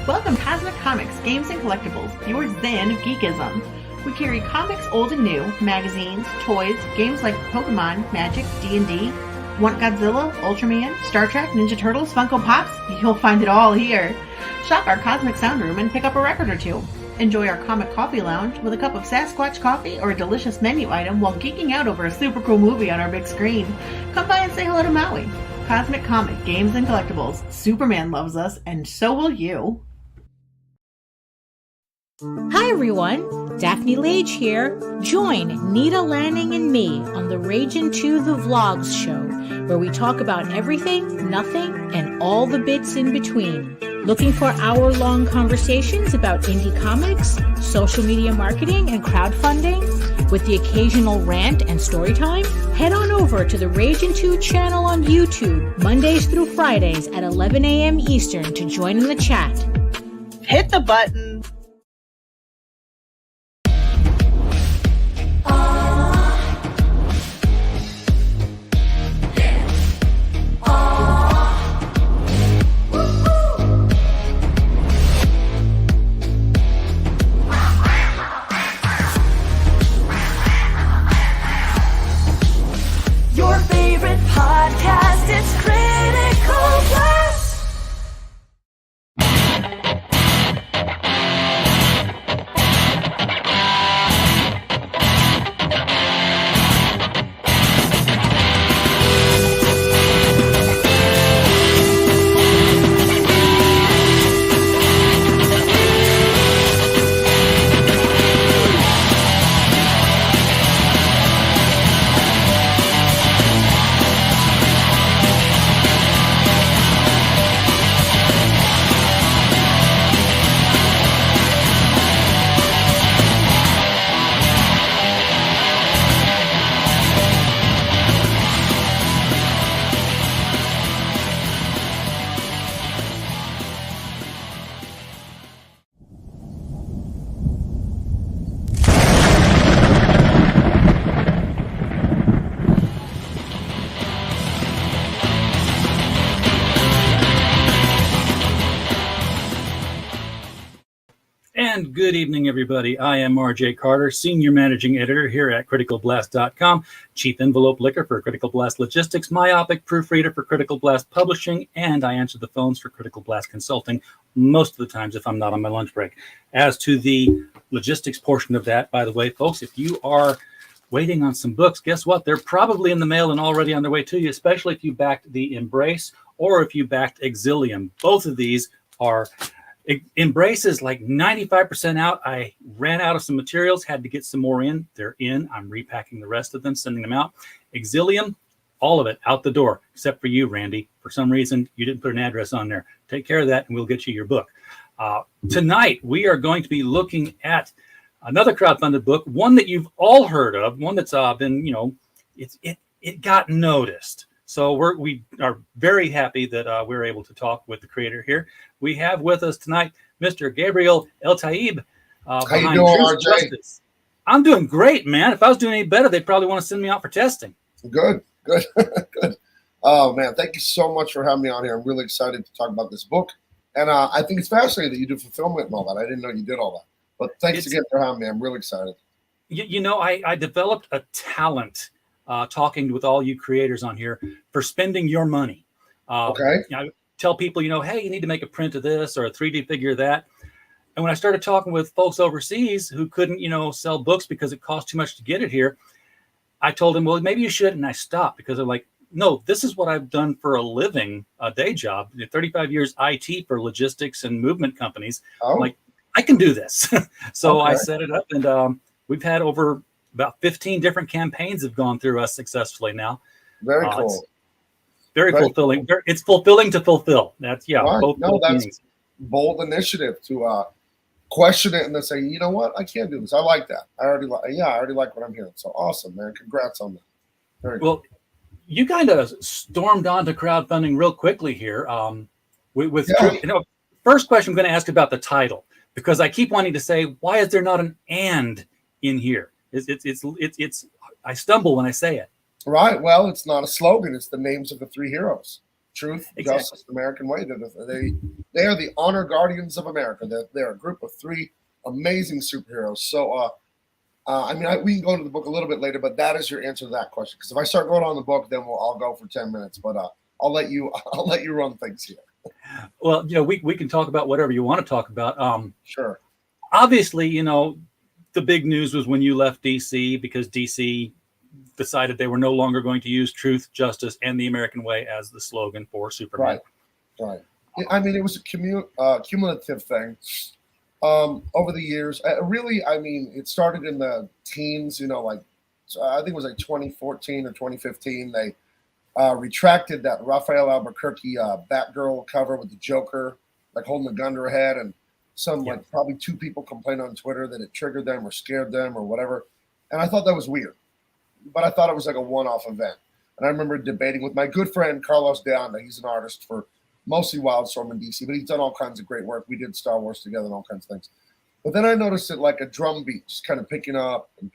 Welcome to Cosmic Comics, Games and Collectibles, your zen of geekism. We carry comics old and new, magazines, toys, games like Pokemon, Magic, D&D. Want Godzilla, Ultraman, Star Trek, Ninja Turtles, Funko Pops? You'll find it all here. Shop our Cosmic Sound Room and pick up a record or two. Enjoy our Comic Coffee Lounge with a cup of Sasquatch coffee or a delicious menu item while geeking out over a super cool movie on our big screen. Come by and say hello to Maui. Cosmic Comic, Games and Collectibles. Superman loves us, and so will you. Hi everyone, Daphne Lage here. Join Nita Lanning and me on the Ragin' to the Vlogs show, where we talk about everything, nothing, and all the bits in between. Looking for hour-long conversations about indie comics, social media marketing, and crowdfunding, with the occasional rant and story time? Head on over to the Ragin' 2 channel on YouTube, Mondays through Fridays at 11 a.m. Eastern to join in the chat. Hit the button. Podcast, it's Critical Blast. And good evening, everybody. I am RJ Carter, Senior Managing Editor here at CriticalBlast.com, Chief Envelope Licker for Critical Blast Logistics, Myopic Proofreader for Critical Blast Publishing, and I answer the phones for Critical Blast Consulting most of the times if I'm not on my lunch break. As to the logistics portion of that, by the way, folks, if you are waiting on some books, guess what? They're probably in the mail and already on their way to you, especially if you backed the Embrace or if you backed Exilium. Both of these are... Embrace is like 95% out. I ran out of some materials, had to get some more in. They're in. I'm repacking the rest of them, sending them out. Exilium, all of it out the door, except for you, Randy. For some reason, you didn't put an address on there. Take care of that, and we'll get you your book. Tonight, we are going to be looking at another crowdfunded book, one that you've all heard of, one that's been, it got noticed. So we are very happy that we're able to talk with the creator here. We have with us tonight Mr. Gabriel Eltaeb. How you doing, RJ? Justice. I'm doing great, man. If I was doing any better, they'd probably want to send me out for testing. Good. Good. Oh, man, thank you so much for having me on here. I'm really excited to talk about this book. And I think it's fascinating that you do fulfillment and all that. I didn't know you did all that. But thanks again for having me. I'm really excited. I developed a talent talking with all you creators on here for spending your money. Okay. I tell people, hey, you need to make a print of this or a 3D figure of that. And when I started talking with folks overseas who couldn't, sell books because it cost too much to get it here, I told them, well, maybe you should. And I stopped because they're like, no, this is what I've done for a living, a day job, 35 years IT for logistics and movement companies. Oh. I'm like, I can do this. So Okay. I set it up and we've had over about 15 different campaigns have gone through us successfully now. Very cool. It's very fulfilling. Cool. It's fulfilling to fulfill. That's Right. both That's meanings. bold initiative to question it and then say, you know what, I can't do this. I like that. I already like what I'm hearing. So awesome, man. Congrats on that. Very well, cool. You kind of stormed onto crowdfunding real quickly here. First question I'm going to ask about the title, because I keep wanting to say, why is there not an "and" in here? I stumble when I say it. Right. Well, it's not a slogan. It's the names of the three heroes. Truth, Exactly. justice, American way. They are the honor guardians of America. They're a group of 3 amazing superheroes. So, we can go into the book a little bit later, but that is your answer to that question. Because if I start going on the book, then I'll go for 10 minutes. But I'll let you run things here. Well, we can talk about whatever you want to talk about. Sure. Obviously, the big news was when you left DC, because DC decided they were no longer going to use truth, justice, and the American way as the slogan for Superman. Right. It was a cumulative thing. Over the years, it started in the teens, I think it was like 2014 or 2015. They retracted that Raphael Albuquerque Batgirl cover with the Joker, like holding a gun to her head, and probably 2 people complained on Twitter that it triggered them or scared them or whatever. And I thought that was weird, but I thought it was like a one-off event. And I remember debating with my good friend Carlos de Anda. He's an artist for mostly Wildstorm in DC, but he's done all kinds of great work. We did Star Wars together and all kinds of things. But then I noticed it like a drum beat, just kind of picking up and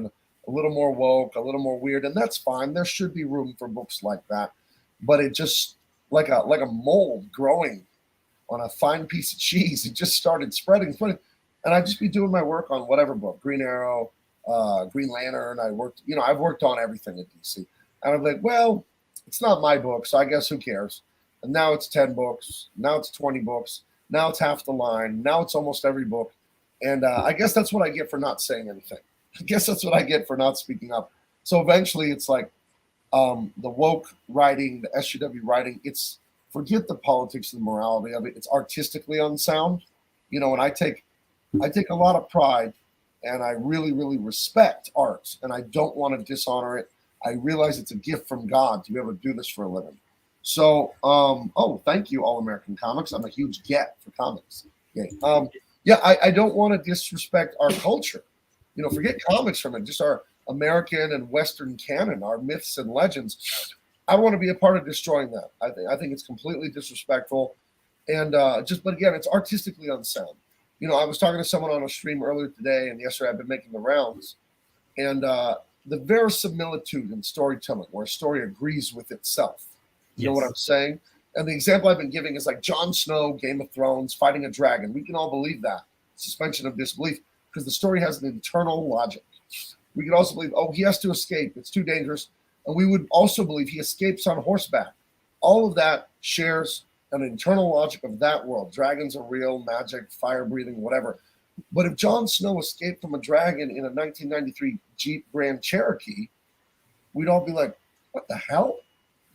a little more woke, a little more weird, and that's fine. There should be room for books like that. But it just like a mold growing on a fine piece of cheese. It just started spreading. And I'd just be doing my work on whatever book, Green Arrow, Green Lantern. I've worked on everything at DC. And I'm like, well, it's not my book, so I guess who cares? And now it's 10 books. Now it's 20 books. Now it's half the line. Now it's almost every book. And I guess that's what I get for not saying anything. I guess that's what I get for not speaking up. So eventually it's like the woke writing, the SJW writing, it's forget the politics and the morality of it. It's artistically unsound. And I take a lot of pride, and I really, really respect art, and I don't want to dishonor it. I realize it's a gift from God to be able to do this for a living. So, thank you, All American Comics. I'm a huge get for comics. Yay. I don't want to disrespect our culture. Forget comics from it, just our American and Western canon, our myths and legends. I want to be a part of destroying that. I think it's completely disrespectful, and but again, it's artistically unsound. I was talking to someone on a stream earlier today, and yesterday I've been making the rounds, and the verisimilitude in storytelling, where a story agrees with itself. You know what I'm saying? And the example I've been giving is like Jon Snow, Game of Thrones, fighting a dragon. We can all believe that. Suspension of disbelief, because the story has an internal logic. We could also believe, he has to escape. It's too dangerous. And we would also believe he escapes on horseback. All of that shares an internal logic of that world. Dragons are real, magic, fire breathing, whatever. But if Jon Snow escaped from a dragon in a 1993 Jeep Grand Cherokee, we'd all be like, what the hell?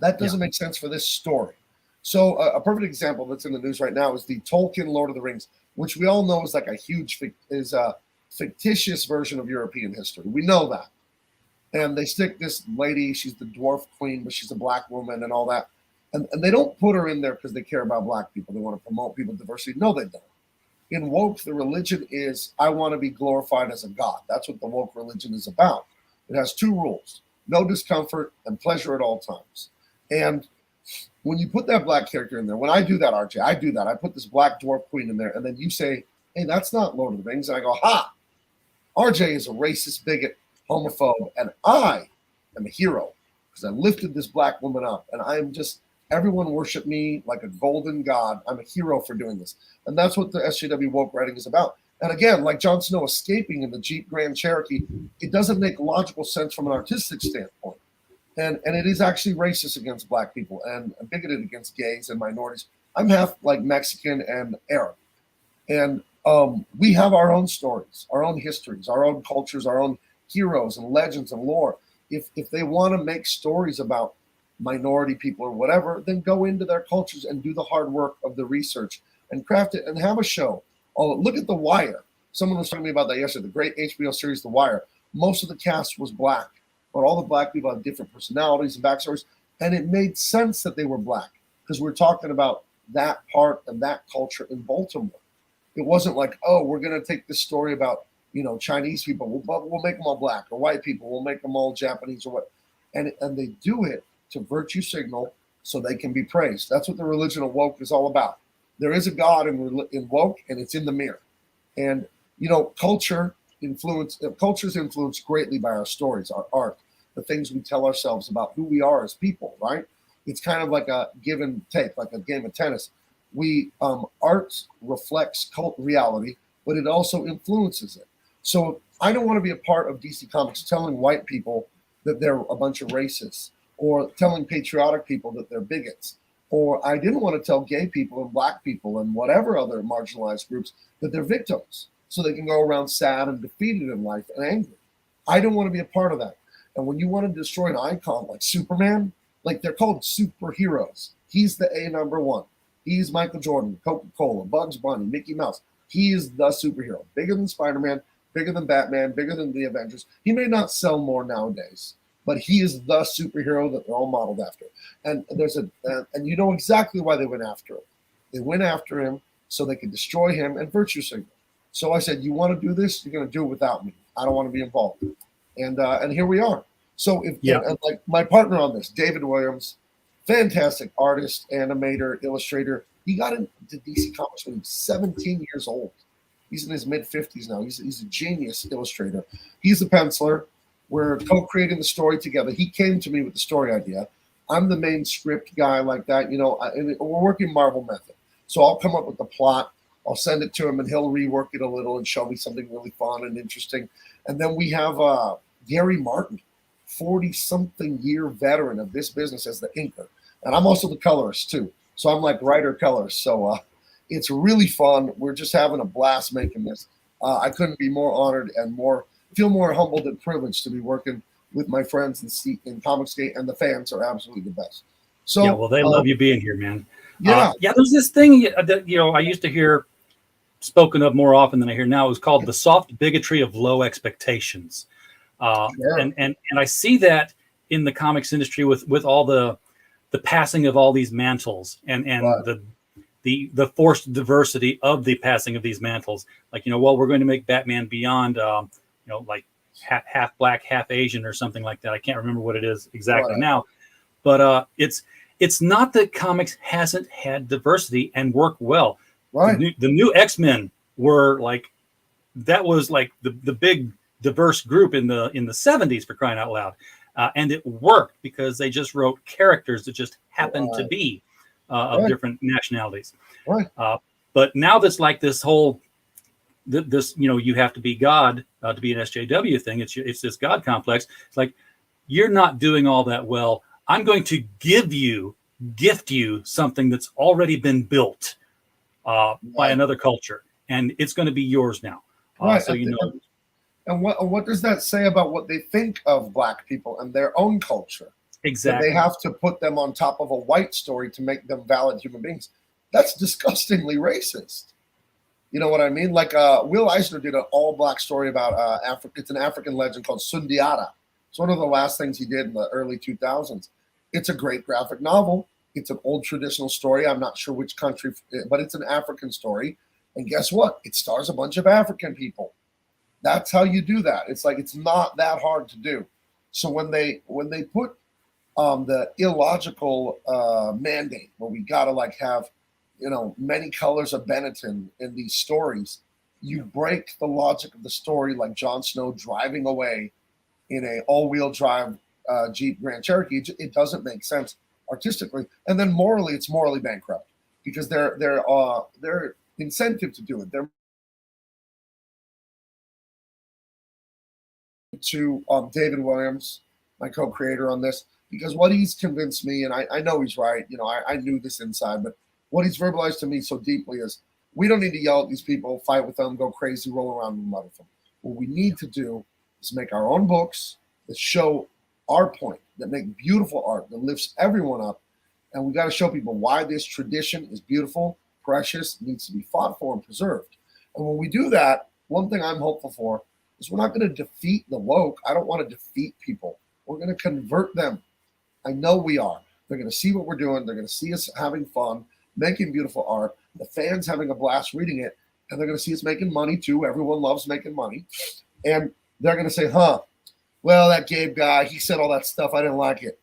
That doesn't make sense for this story. So a perfect example that's in the news right now is the Tolkien Lord of the Rings, which we all know is like a fictitious version of European history. We know that. And they stick this lady, she's the dwarf queen, but she's a black woman and all that. And they don't put her in there because they care about black people. They want to promote people diversity. No, they don't. In woke, the religion is, I want to be glorified as a god. That's what the woke religion is about. It has 2 rules: no discomfort and pleasure at all times. And when you put that black character in there, when I do that, RJ, I do that. I put this black dwarf queen in there, and then you say, hey, that's not Lord of the Rings. And I go, ha, RJ is a racist, bigot, homophobe, and I am a hero because I lifted this black woman up, and I am just, everyone worship me like a golden god. I'm a hero for doing this. And that's what the SJW woke writing is about. And again, like Jon Snow escaping in the Jeep Grand Cherokee, it doesn't make logical sense from an artistic standpoint. And it is actually racist against black people and bigoted against gays and minorities. I'm half like Mexican and Arab. And we have our own stories, our own histories, our own cultures, our own heroes and legends and lore. If they want to make stories about minority people or whatever, then go into their cultures and do the hard work of the research and craft it and have a show. Oh, look at The Wire. Someone was talking to me about that yesterday, the great HBO series, The Wire. Most of the cast was black, but all the black people had different personalities and backstories, and it made sense that they were black because we're talking about that part of that culture in Baltimore. It wasn't like, oh, we're going to take this story about, Chinese people, we'll make them all black, or white people, we'll make them all Japanese or what. And they do it to virtue signal so they can be praised. That's what the religion of woke is all about. There is a God in woke, and it's in the mirror. And, culture is influenced greatly by our stories, our art, the things we tell ourselves about who we are as people, right? It's kind of like a give and take, like a game of tennis. Art reflects cult reality, but it also influences it. So I don't want to be a part of DC Comics telling white people that they're a bunch of racists, or telling patriotic people that they're bigots. Or I didn't want to tell gay people and black people and whatever other marginalized groups that they're victims, so they can go around sad and defeated in life and angry. I don't want to be a part of that. And when you want to destroy an icon like Superman, like they're called superheroes. He's the #1. He's Michael Jordan, Coca-Cola, Bugs Bunny, Mickey Mouse. He is the superhero. Bigger than Spider-Man, bigger than Batman, bigger than the Avengers. He may not sell more nowadays, but he is the superhero that they're all modeled after. And and you know exactly why they went after him. They went after him so they could destroy him and virtue signal. So I said, you want to do this? You're going to do it without me. I don't want to be involved. And here we are. So and like my partner on this, David Williams, fantastic artist, animator, illustrator. He got into DC Comics when he was 17 years old. He's in his mid-50s now. He's a genius illustrator. He's a penciler. We're co-creating the story together. He came to me with the story idea. I'm the main script guy like that, and we're working Marvel method. So I'll come up with the plot. I'll send it to him, and he'll rework it a little and show me something really fun and interesting. And then we have Gary Martin, 40-something year veteran of this business as the inker. And I'm also the colorist, too. So I'm like writer colorist. So it's really fun. We're just having a blast making this. I couldn't be more honored and feel more humbled and privileged to be working with my friends in Comicsgate, and the fans are absolutely the best. So yeah, well, they love you being here, man. Yeah. There's this thing that I used to hear spoken of more often than I hear now. It was called the soft bigotry of low expectations. And I see that in the comics industry with all the passing of all these mantles and right. the forced diversity of the passing of these mantles. Like, we're going to make Batman Beyond, like half black, half Asian or something like that. I can't remember what it is exactly right. now, but it's not that comics hasn't had diversity and work well. Right. The new X-Men were that was like the big diverse group in the 70s, for crying out loud. And it worked because they just wrote characters that just happened to be of different nationalities. Right. But now that's like this whole, you have to be God to be an SJW thing. It's this God complex. It's like, you're not doing all that well. I'm going to gift you something that's already been built by another culture, and it's going to be yours now. Right. So And what does that say about what they think of Black people and their own culture? Exactly. That they have to put them on top of a white story to make them valid human beings. That's disgustingly racist. You know what I mean? Like Will Eisner did an all-Black story about Africa. It's an African legend called Sundiata. It's one of the last things he did in the early 2000s. It's a great graphic novel. It's an old traditional story. I'm not sure which country, but it's an African story. And guess what? It stars a bunch of African people. That's how you do that. It's like, it's not that hard to do. So when they put the illogical mandate where we gotta have, many colors of Benetton in these stories, you break the logic of the story, like Jon Snow driving away in a all-wheel drive Jeep Grand Cherokee. It doesn't make sense artistically, and then morally, it's morally bankrupt because their incentive to do it. They're to David Williams, my co-creator on this, because what he's convinced me, and I know he's right, I knew this inside, but what he's verbalized to me so deeply is we don't need to yell at these people, fight with them, go crazy, roll around and love them. What we need to do is make our own books that show our point, that make beautiful art, that lifts everyone up, and we got to show people why this tradition is beautiful, precious, needs to be fought for and preserved. And when we do that, one thing I'm hopeful for is we're not going to defeat the woke. I don't want to defeat people. We're going to convert them. I know we are. They're going to see what we're doing. They're going to see us having fun, making beautiful art, the fans having a blast reading it, and they're going to see us making money too. Everyone loves making money. And they're going to say, well, that Gabe guy, he said all that stuff. I didn't like it.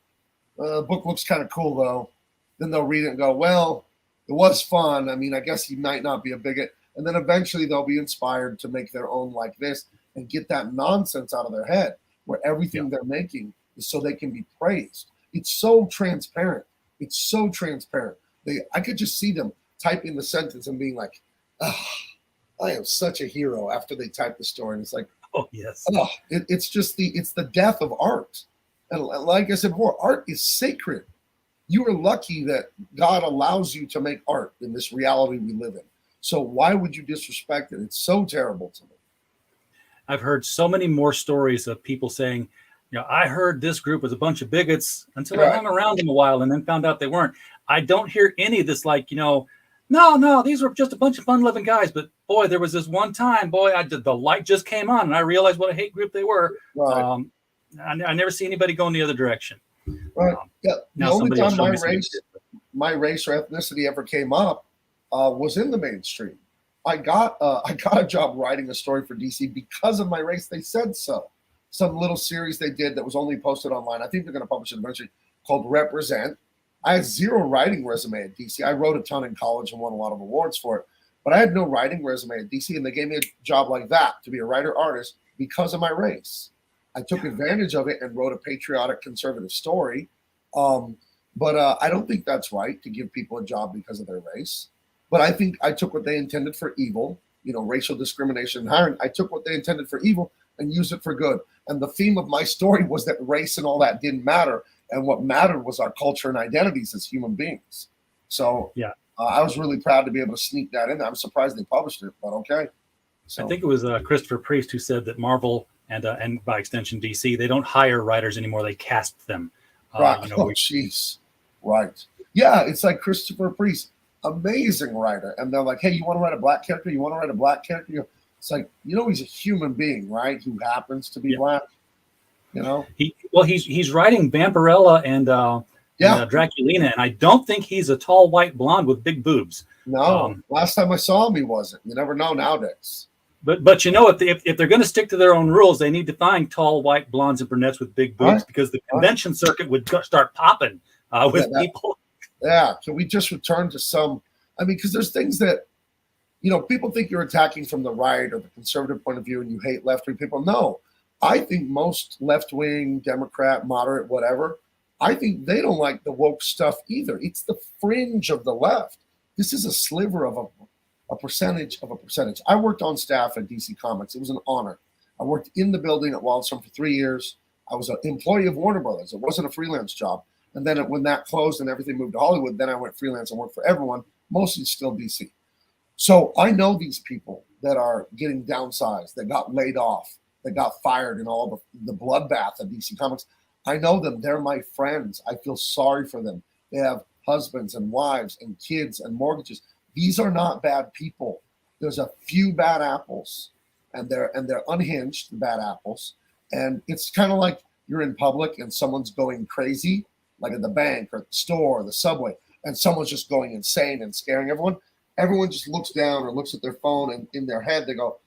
The book looks kind of cool, though. Then they'll read it and go, well, it was fun. I mean, I guess he might not be a bigot. And then eventually they'll be inspired to make their own like this and get that nonsense out of their head where everything they're making is so they can be praised. It's so transparent. It's so transparent. I could just see them typing the sentence and being like, oh, I am such a hero after they type the story. And it's like, Oh, yes. oh, it's the death of art. And like I said before, art is sacred. You are lucky that God allows you to make art in this reality we live in. So why would you disrespect it? It's so terrible to me. I've heard so many more stories of people saying, I heard this group was a bunch of bigots until I hung around them a while and then found out they weren't. I don't hear any of this like, no, these were just a bunch of fun-loving guys. But boy, there was this one time, the light just came on and I realized what a hate group they were. Right. I never see anybody go in the other direction. Right. Yeah. The only time my race or ethnicity ever came up was in the mainstream. I got a job writing a story for DC because of my race. They said so. Some little series they did that was only posted online. I think they're going to publish it eventually, called Represent. I had zero writing resume at DC. I wrote a ton in college and won a lot of awards for it, but I had no writing resume at DC, and they gave me a job like that to be a writer-artist because of my race. I took advantage of it and wrote a patriotic conservative story. But I don't think that's right to give people a job because of their race. But I think I took what they intended for evil, racial discrimination and hiring. I took what they intended for evil and used it for good. And the theme of my story was that race and all that didn't matter. And what mattered was our culture and identities as human beings. So yeah, I was really proud to be able to sneak that in. I'm surprised they published it, but okay. So I think it was Christopher Priest who said that Marvel and by extension DC, they don't hire writers anymore; they cast them. Right. Jeez. Right. Yeah, it's like Christopher Priest, amazing writer, and they're like, "Hey, you want to write a black character? You want to write a black character?" It's like, he's a human being, right? Who happens to be black. He's writing Vampirella and Draculina, and I don't think he's a tall white blonde with big boobs. No, last time I saw him, he wasn't. You never know nowadays. But if they're going to stick to their own rules, they need to find tall white blondes and brunettes with big boobs because the convention circuit would start popping with people. Yeah, can we just return to some? I mean, because there's things that people think you're attacking from the right or the conservative point of view, and you hate left-wing people. No. I think most left-wing, Democrat, moderate, whatever, I think they don't like the woke stuff either. It's the fringe of the left. This is a sliver of a percentage of a percentage. I worked on staff at DC Comics. It was an honor. I worked in the building at Wildstorm for 3 years. I was an employee of Warner Brothers. It wasn't a freelance job. And then when that closed and everything moved to Hollywood, then I went freelance and worked for everyone, mostly still DC. So I know these people that are getting downsized, that got laid off, that got fired in all the bloodbath of DC Comics. I know them. They're my friends. I feel sorry for them. They have husbands and wives and kids and mortgages. These are not bad people. There's a few bad apples, and they're unhinged, the bad apples. And it's kind of like you're in public and someone's going crazy, like at the bank or at the store or the subway, and someone's just going insane and scaring everyone. Everyone just looks down or looks at their phone, and in their head they go,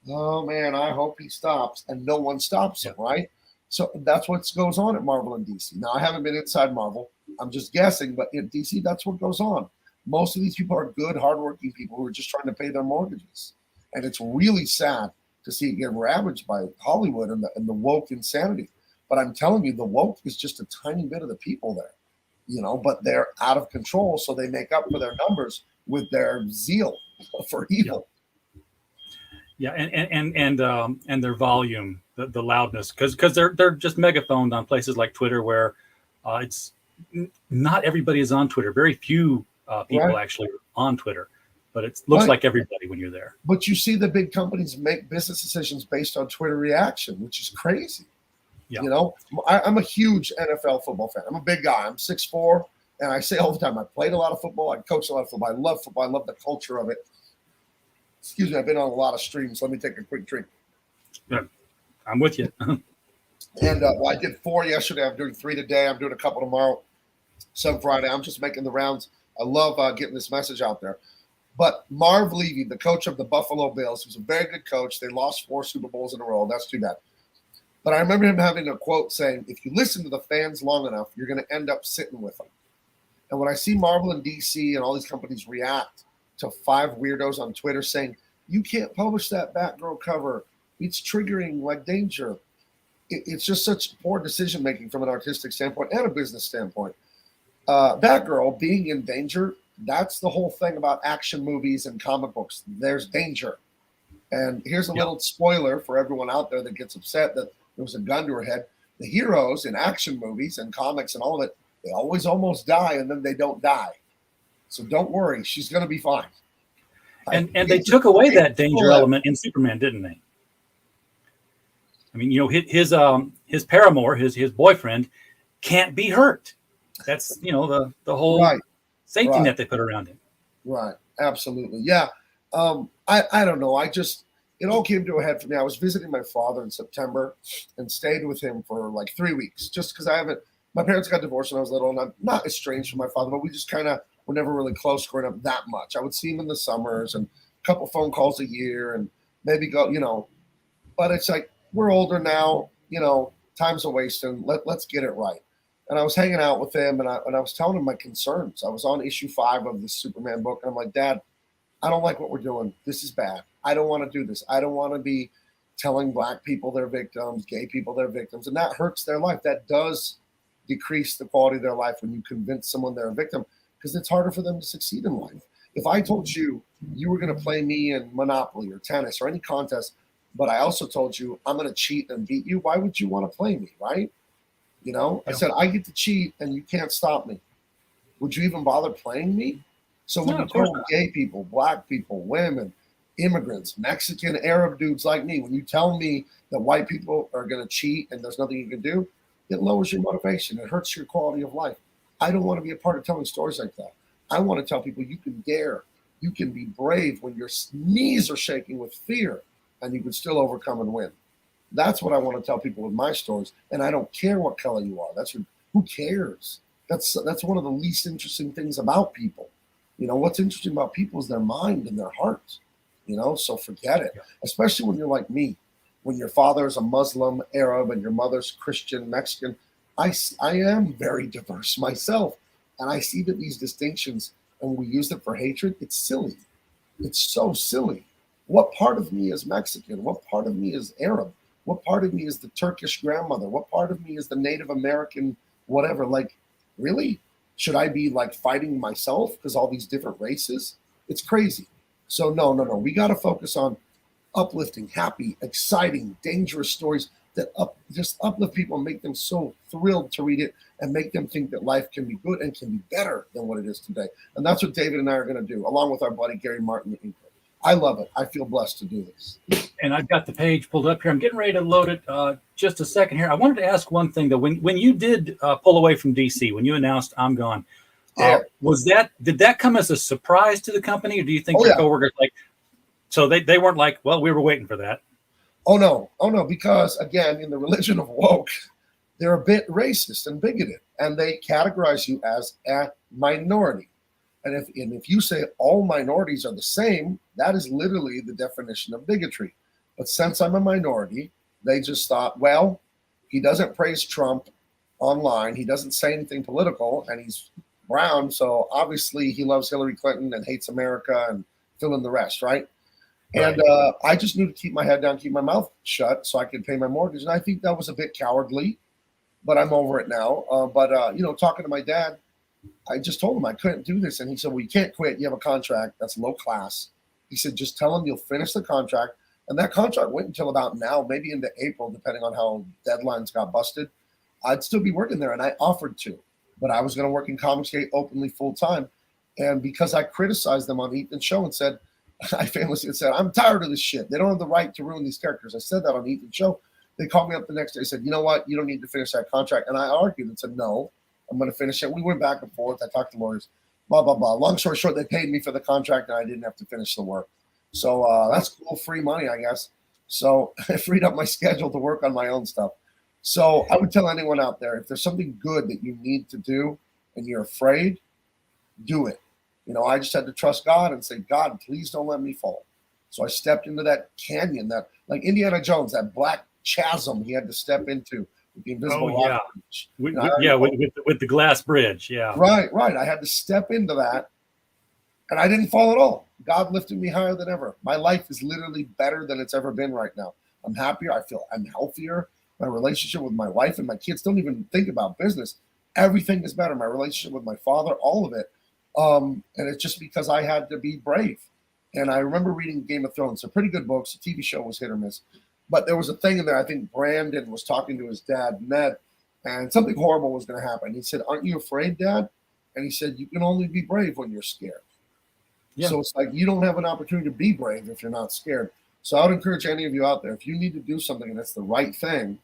"Oh man, I hope he stops," and no one stops him, right? So that's what goes on at Marvel and DC. Now, I haven't been inside Marvel. I'm just guessing, but in DC, that's what goes on. Most of these people are good, hardworking people who are just trying to pay their mortgages. And it's really sad to see it get ravaged by Hollywood and the woke insanity. But I'm telling you, the woke is just a tiny bit of the people there, but they're out of control. So they make up for their numbers with their zeal for evil. Yeah, and their volume, the loudness, because they're just megaphoned on places like Twitter, where it's not everybody is on Twitter. Very few people actually are on Twitter, but it looks like everybody when you're there. But you see the big companies make business decisions based on Twitter reaction, which is crazy. Yeah. I'm a huge NFL football fan. I'm a big guy. I'm 6'4", and I say all the time, I played a lot of football. I coached a lot of football. I love football. I love the culture of it. Excuse me, I've been on a lot of streams. Let me take a quick drink. Yeah, I'm with you. And I did 4 yesterday. I'm doing 3 today. I'm doing a couple tomorrow, some Friday. I'm just making the rounds. I love getting this message out there. But Marv Levy, the coach of the Buffalo Bills, who's a very good coach. They lost 4 Super Bowls in a row. That's too bad. But I remember him having a quote saying, if you listen to the fans long enough, you're going to end up sitting with them. And when I see Marvel and DC and all these companies react to 5 weirdos on Twitter saying, you can't publish that Batgirl cover, it's triggering like danger. It's just such poor decision-making from an artistic standpoint and a business standpoint. Batgirl being in danger, that's the whole thing about action movies and comic books. There's danger. And here's a little spoiler for everyone out there that gets upset that there was a gun to her head. The heroes in action movies and comics and all of it, they always almost die, and then they don't die. So don't worry, she's going to be fine. And they took away that danger element in Superman, didn't they? I mean, his paramour, his boyfriend, can't be hurt. That's the whole safety net they put around him. Right, absolutely, yeah. I don't know. It all came to a head for me. I was visiting my father in September and stayed with him for like 3 weeks, just because my parents got divorced when I was little, and I'm not estranged from my father, but we just kind of were never really close growing up that much. I would see him in the summers and a couple phone calls a year and maybe go, but it's like, we're older now, time's a wasting. Let's get it right. And I was hanging out with him and I was telling him my concerns. I was on issue 5 of the Superman book. And I'm like, Dad, I don't like what we're doing. This is bad. I don't want to do this. I don't want to be telling black people they're victims, gay people they're victims. And that hurts their life. That does decrease the quality of their life when you convince someone they're a victim, because it's harder for them to succeed in life. If I told you were going to play me in Monopoly or tennis or any contest, but I also told you I'm going to cheat and beat you, why would you want to play me, right? I said, I get to cheat and you can't stop me. Would you even bother playing me? So when you tell gay people, black people, women, immigrants, Mexican, Arab dudes like me, when you tell me that white people are going to cheat and there's nothing you can do, it lowers your motivation. It hurts your quality of life. I don't want to be a part of telling stories like that. I want to tell people you can dare. You can be brave when your knees are shaking with fear, and you can still overcome and win. That's what I want to tell people with my stories. And I don't care what color you are. Who cares? That's one of the least interesting things about people. What's interesting about people is their mind and their heart. So forget it. Especially when you're like me, when your father is a Muslim, Arab, and your mother's Christian, Mexican. I am very diverse myself, and I see that these distinctions, and when we use them for hatred, it's silly. It's so silly. What part of me is Mexican? What part of me is Arab? What part of me is the Turkish grandmother? What part of me is the Native American whatever? Like, really? Should I be like fighting myself because all these different races? It's crazy. So no. We got to focus on uplifting, happy, exciting, dangerous stories that just uplift people and make them so thrilled to read it and make them think that life can be good and can be better than what it is today. And that's what David and I are going to do, along with our buddy Gary Martin, the inker. I love it. I feel blessed to do this. And I've got the page pulled up here. I'm getting ready to load it just a second here. I wanted to ask one thing, though. When you did pull away from DC, when you announced I'm gone, did that come as a surprise to the company, or do you think your coworkers so they weren't like, well, we were waiting for that? Oh no, because again, in the religion of woke, they're a bit racist and bigoted, and they categorize you as a minority. And if you say all minorities are the same, that is literally the definition of bigotry. But since I'm a minority, they just thought, well, he doesn't praise Trump online, he doesn't say anything political, and he's brown, so obviously he loves Hillary Clinton and hates America and fill in the rest, right? And I just knew to keep my head down, keep my mouth shut so I could pay my mortgage. And I think that was a bit cowardly, but I'm over it now. Talking to my dad, I just told him I couldn't do this. And he said, well, you can't quit. You have a contract. That's low class. He said, just tell him you'll finish the contract. And that contract went until about now, maybe into April, depending on how deadlines got busted. I'd still be working there. And I offered to, but I was going to work in Comicsgate openly full time. And because I criticized them on Ethan's show and said, I famously said, I'm tired of this shit. They don't have the right to ruin these characters. I said that on Ethan's show. They called me up the next day and said, you know what? You don't need to finish that contract. And I argued and said, no, I'm going to finish it. We went back and forth. I talked to lawyers, blah, blah, blah. Long story short, they paid me for the contract and I didn't have to finish the work. So that's cool. Free money, I guess. So I freed up my schedule to work on my own stuff. So I would tell anyone out there, if there's something good that you need to do and you're afraid, do it. I just had to trust God and say, God, please don't let me fall. So I stepped into that canyon, that like Indiana Jones, that black chasm he had to step into with the invisible rock bridge. With the glass bridge. Yeah. Right. I had to step into that, and I didn't fall at all. God lifted me higher than ever. My life is literally better than it's ever been right now. I'm happier. I'm healthier. My relationship with my wife and my kids don't even think about business. everything is better. My relationship with my father, all of it. And it's just because I had to be brave. And I remember reading Game of Thrones, a pretty good books. The TV show was hit or miss. But there was a thing in there, I think Brandon was talking to his dad, Ned, and something horrible was going to happen. He said, "Aren't you afraid, Dad?" And he said, "You can only be brave when you're scared." Yeah. So it's like you don't have an opportunity to be brave if you're not scared. So I would encourage any of you out there, if you need to do something and it's the right thing,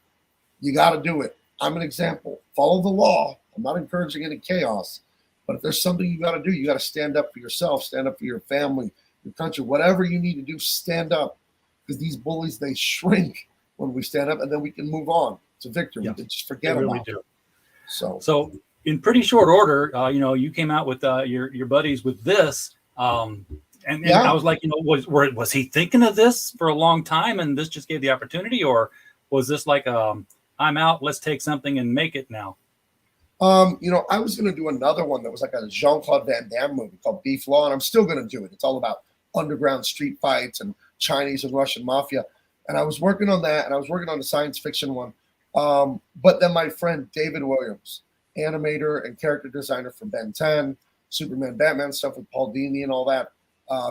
you got to do it. I'm an example. Follow the law. I'm not encouraging any chaos. But if there's something you got to do, you got to stand up for yourself, stand up for your family, your country, whatever you need to do, stand up. Because these bullies, they shrink when we stand up, and then we can move on to victory. We can just forget about it. So in pretty short order, you came out with your buddies with this, and I was like, was he thinking of this for a long time, and this just gave the opportunity, or was this like, I'm out, let's take something and make it now? I was going to do another one that was like a Jean-Claude Van Damme movie called Beef Law, and I'm still going to do it. It's all about underground street fights and Chinese and Russian mafia. And I was working on that, and I was working on the science fiction one. But then my friend David Williams, animator and character designer for Ben 10, Superman, Batman stuff with Paul Dini and all that,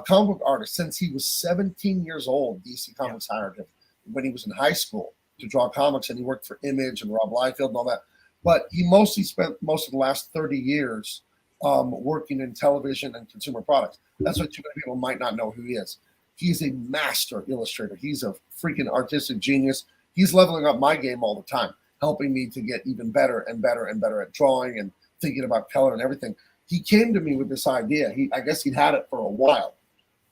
comic book artist since he was 17 years old. DC Comics hired him when he was in high school to draw comics, and he worked for Image and Rob Liefeld and all that. But he mostly spent most of the last 30 years working in television and consumer products. That's why too many people might not know who he is. He's a master illustrator. He's a freaking artistic genius. He's leveling up my game all the time, helping me to get even better and better and better at drawing and thinking about color and everything. He came to me with this idea. I guess he'd had it for a while.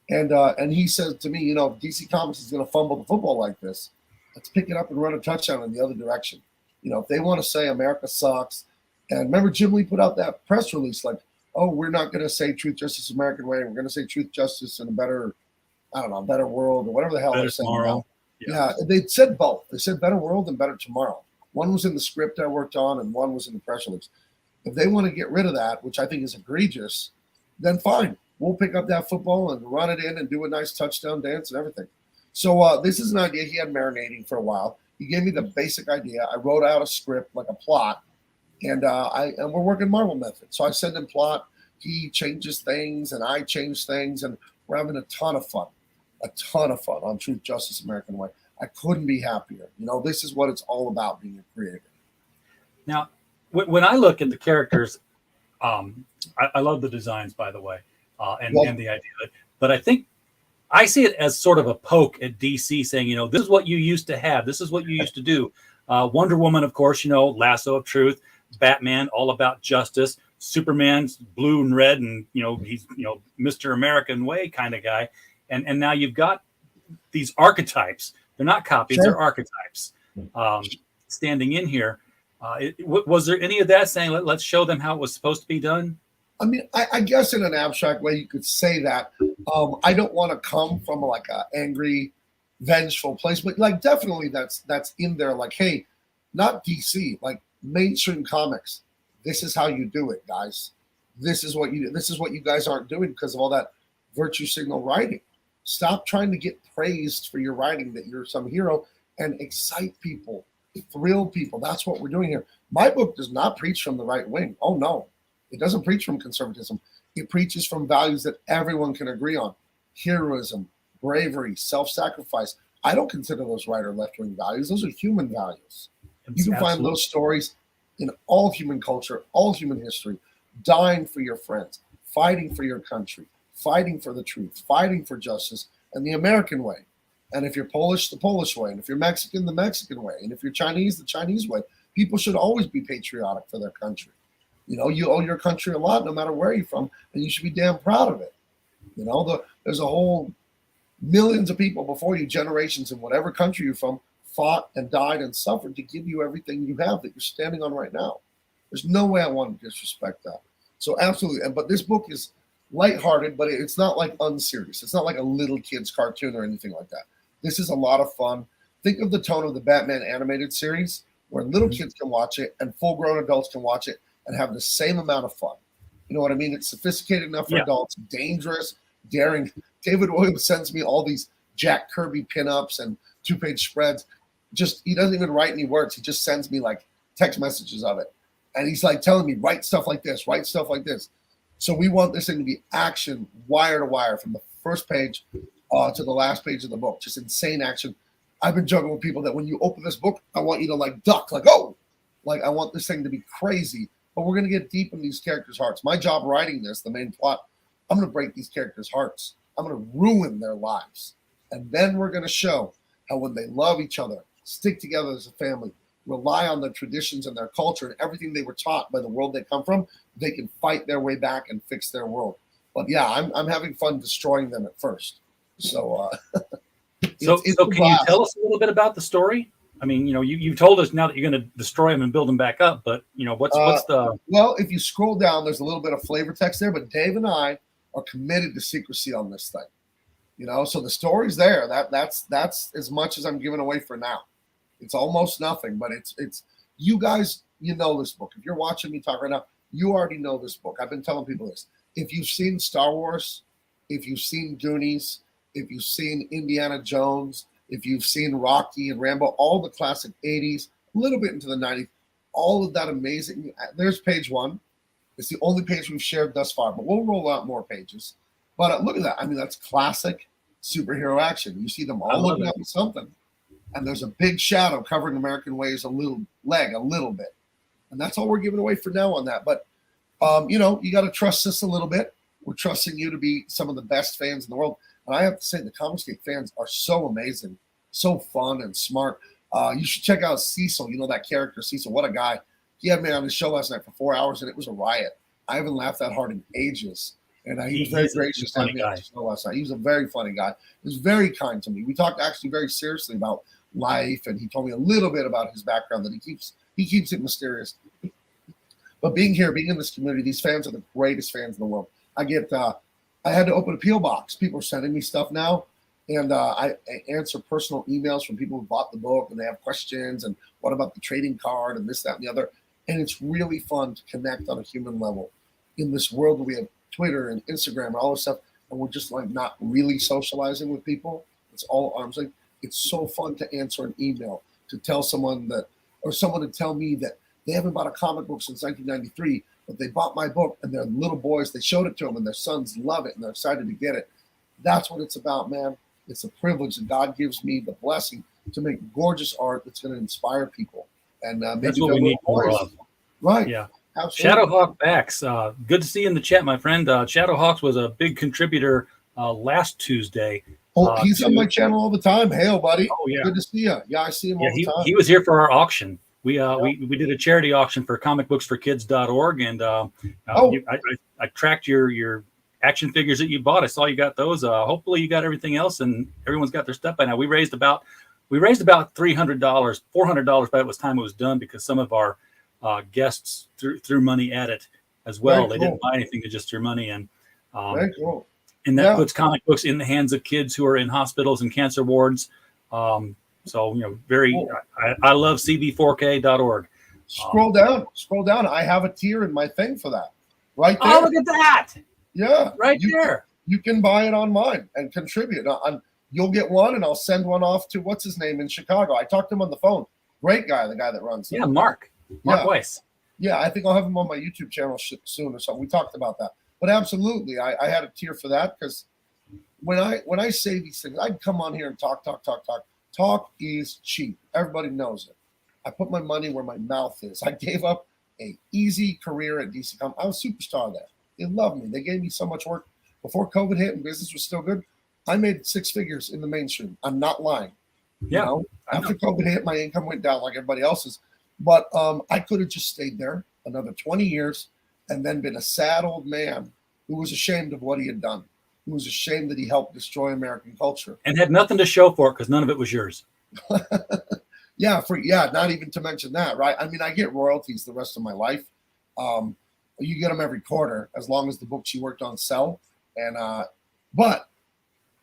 And he said to me, DC Comics is going to fumble the football like this. Let's pick it up and run a touchdown in the other direction. If they want to say America sucks. And remember, Jim Lee put out that press release like, oh, we're not going to say truth, justice, American way. We're going to say truth, justice, and a better world, or whatever the hell they're saying. Tomorrow. Yeah, they said both. They said better world and better tomorrow. One was in the script I worked on, and one was in the press release. If they want to get rid of that, which I think is egregious, then fine. We'll pick up that football and run it in and do a nice touchdown dance and everything. So this is an idea he had marinating for a while. He gave me the basic idea. I wrote out a script, like a plot, and we're working Marvel method. So I send him plot. He changes things, and I change things, and we're having a ton of fun on Truth, Justice, American Way. I couldn't be happier. This is what it's all about, being a creator. Now, when I look at the characters, I love the designs, by the way, and the idea. But I think I see it as sort of a poke at DC, saying, this is what you used to have. This is what you used to do. Wonder Woman, of course, lasso of truth. Batman, all about justice. Superman's blue and red, and he's Mr. American Way kind of guy. And now you've got these archetypes. They're not copies; they're archetypes standing in here. Was there any of that saying, let's show them how it was supposed to be done? I mean, I guess in an abstract way you could say that. I don't want to come from like an angry, vengeful place, but like definitely that's in there. Like, hey, not DC, like mainstream comics. This is how you do it, guys. This is what you do. This is what you guys aren't doing because of all that virtue signal writing. Stop trying to get praised for your writing that you're some hero, and excite people, thrill people. That's what we're doing here. My book does not preach from the right wing. Oh, no. It doesn't preach from conservatism. It preaches from values that everyone can agree on. Heroism, bravery, self-sacrifice. I don't consider those right or left-wing values. Those are human values. You can find those stories in all human culture, all human history, dying for your friends, fighting for your country, fighting for the truth, fighting for justice, and the American way. And if you're Polish, the Polish way. And if you're Mexican, the Mexican way. And if you're Chinese, the Chinese way. People should always be patriotic for their country. You owe your country a lot no matter where you're from, and you should be damn proud of it. There's a whole millions of people before you, generations in whatever country you're from, fought and died and suffered to give you everything you have that you're standing on right now. There's no way I want to disrespect that. So absolutely. But this book is lighthearted, but it's not like unserious. It's not like a little kid's cartoon or anything like that. This is a lot of fun. Think of the tone of the Batman animated series, where little kids can watch it and full-grown adults can watch it and have the same amount of fun. You know what I mean? It's sophisticated enough for adults, dangerous, daring. David Williams sends me all these Jack Kirby pinups and 2-page spreads. He doesn't even write any words. He just sends me like text messages of it. And he's like telling me, write stuff like this, write stuff like this. So we want this thing to be action, wire to wire, from the first page to the last page of the book. Just insane action. I've been joking with people that when you open this book, I want you to like duck, like, oh, like I want this thing to be crazy. But we're going to get deep in these characters' hearts. My job writing this, the main plot, I'm going to break these characters' hearts. I'm going to ruin their lives. And then we're going to show how when they love each other, stick together as a family, rely on their traditions and their culture and everything they were taught by the world they come from, they can fight their way back and fix their world. But yeah, I'm having fun destroying them at first. So, so can you tell us a little bit about the story? I mean, you told us now that you're going to destroy them and build them back up, but what's the? Well, if you scroll down, there's a little bit of flavor text there, but Dave and I are committed to secrecy on this thing. So the story's there. That's as much as I'm giving away for now. It's almost nothing, but it's you guys, this book. If you're watching me talk right now, you already know this book. I've been telling people this. If you've seen Star Wars, if you've seen Goonies, if you've seen Indiana Jones, if you've seen Rocky and Rambo, all the classic 80s, a little bit into the 90s, all of that amazing. There's page 1. It's the only page we've shared thus far, but we'll roll out more pages. But look at that. I mean, that's classic superhero action. You see them all looking up at something. And there's a big shadow covering American Way's a little bit. And that's all we're giving away for now on that. But, you got to trust us a little bit. We're trusting you to be some of the best fans in the world. And I have to say, the Comicsgate fans are so amazing, so fun and smart. You should check out Cecil. That character, Cecil. What a guy. He had me on his show last night for 4 hours, and it was a riot. I haven't laughed that hard in ages. And he was very gracious to have me on his show last night. He was a very funny guy. He was very kind to me. We talked actually very seriously about life, and he told me a little bit about his background that he keeps it mysterious. But being here, being in this community, these fans are the greatest fans in the world. I had to open a P.O. box. People are sending me stuff now, and I answer personal emails from people who bought the book, and they have questions, and what about the trading card, and this, that, and the other. And it's really fun to connect on a human level in this world where we have Twitter and Instagram and all this stuff, and we're just like not really socializing with people. It's all arm's length. It's so fun to answer an email, to tell someone that, or someone to tell me that they haven't bought a comic book since 1993, but they bought my book and they're little boys. They showed it to them and their sons love it and they're excited to get it. That's what it's about, man. It's a privilege that God gives me the blessing to make gorgeous art that's going to inspire people. And maybe that's what we need more of. Right. Yeah. Absolutely. Shadowhawk Backs. Good to see you in the chat, my friend. Shadowhawks was a big contributor last Tuesday. He's on my channel all the time. Hey, buddy. Oh, yeah. Good to see you. Yeah, I see him all the time. He was here for our auction. We did a charity auction for comicbooksforkids.org, and I tracked your action figures that you bought. I saw you got those. Hopefully you got everything else, and everyone's got their stuff by now. We raised about $300, $400 by the time it was done, because some of our guests threw money at it as well. They didn't buy anything; they just threw money in. Very cool. And that puts comic books in the hands of kids who are in hospitals and cancer wards. So, very, cool. I love cb4k.org. Scroll down. I have a tier in my thing for that. Right there. Oh, look at that. Yeah. There. You can buy it on mine and contribute. You'll get one, and I'll send one off to what's his name in Chicago. I talked to him on the phone. Great guy, the guy that runs it. Yeah, Mark Weiss. Yeah, I think I'll have him on my YouTube channel soon or something. We talked about that. But absolutely, I had a tier for that, because when I say these things, I'd come on here and talk. Talk is cheap. Everybody knows it. I put my money where my mouth is. I gave up an easy career at DC Comics. I was a superstar there. They loved me. They gave me so much work. Before COVID hit and business was still good, I made 6 figures in the mainstream. I'm not lying. Yeah. After COVID hit, my income went down like everybody else's. But I could have just stayed there another 20 years and then been a sad old man who was ashamed of what he had done. Who was ashamed that he helped destroy American culture. And had nothing to show for it, because none of it was yours. Not even to mention that, right? I mean, I get royalties the rest of my life. You get them every quarter, as long as the books you worked on sell. And but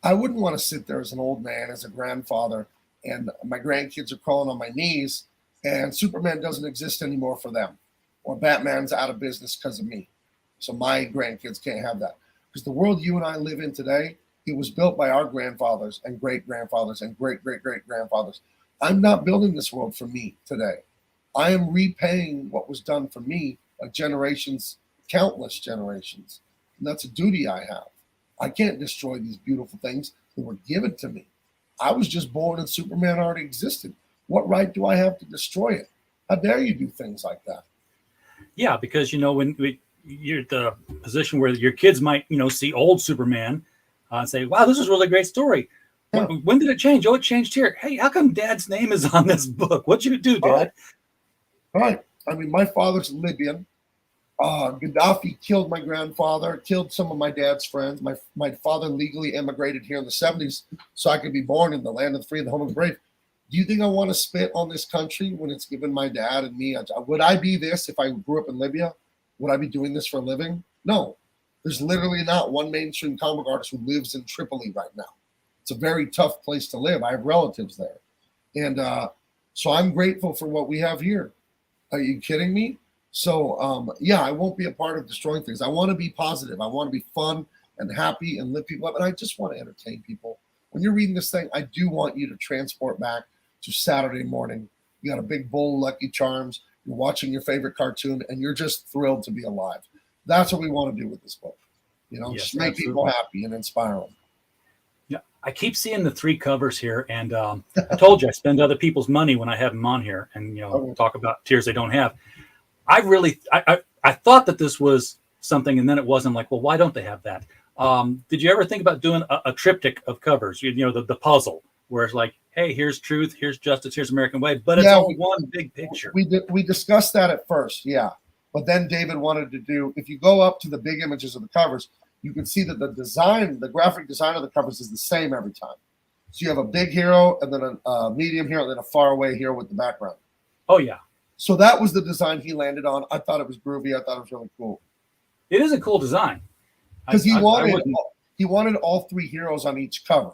I wouldn't want to sit there as an old man, as a grandfather, and my grandkids are crawling on my knees, and Superman doesn't exist anymore for them, or Batman's out of business because of me. So my grandkids can't have that. Because the world you and I live in today, it was built by our grandfathers and great-grandfathers and great-great-great-grandfathers. I'm not building this world for me today. I am repaying what was done for me by generations, countless generations. And that's a duty I have. I can't destroy these beautiful things that were given to me. I was just born and Superman already existed. What right do I have to destroy it? How dare you do things like that? Yeah, because, when you're at the position where your kids might, see old Superman and say, wow, this is a really great story. Yeah. When did it change? Oh, it changed here. Hey, how come Dad's name is on this book? What'd you do, Dad? Right. I mean, my father's Libyan. Gaddafi killed my grandfather, killed some of my dad's friends. My father legally immigrated here in the 70s so I could be born in the land of the free and the home of the brave. Do you think I want to spit on this country when it's given my dad and me? Would I be this if I grew up in Libya? Would I be doing this for a living? No. There's literally not one mainstream comic artist who lives in Tripoli right now. It's a very tough place to live. I have relatives there. And so I'm grateful for what we have here. Are you kidding me? So, yeah, I won't be a part of destroying things. I want to be positive. I want to be fun and happy and lift people up. And I just want to entertain people. When you're reading this thing, I do want you to transport back to Saturday morning. You got a big bowl of Lucky Charms. You're watching your favorite cartoon, and you're just thrilled to be alive. That's what we want to do with this book. Yes, just make people happy and inspire them. Yeah, I keep seeing the 3 covers here, and I told you I spend other people's money when I have them on here, and talk about tiers they don't have. I thought that this was something, and then it wasn't. Like, well, why don't they have that? Did you ever think about doing a triptych of covers? The puzzle where it's like, hey, here's truth, here's justice, here's American way, but it's all one big picture. We discussed that at first, yeah. But then David wanted to do, if you go up to the big images of the covers, you can see that the graphic design of the covers is the same every time. So you have a big hero, and then a medium hero, and then a faraway hero with the background. Oh, yeah. So that was the design he landed on. I thought it was groovy. I thought it was really cool. It is a cool design. Because he wanted all 3 heroes on each cover.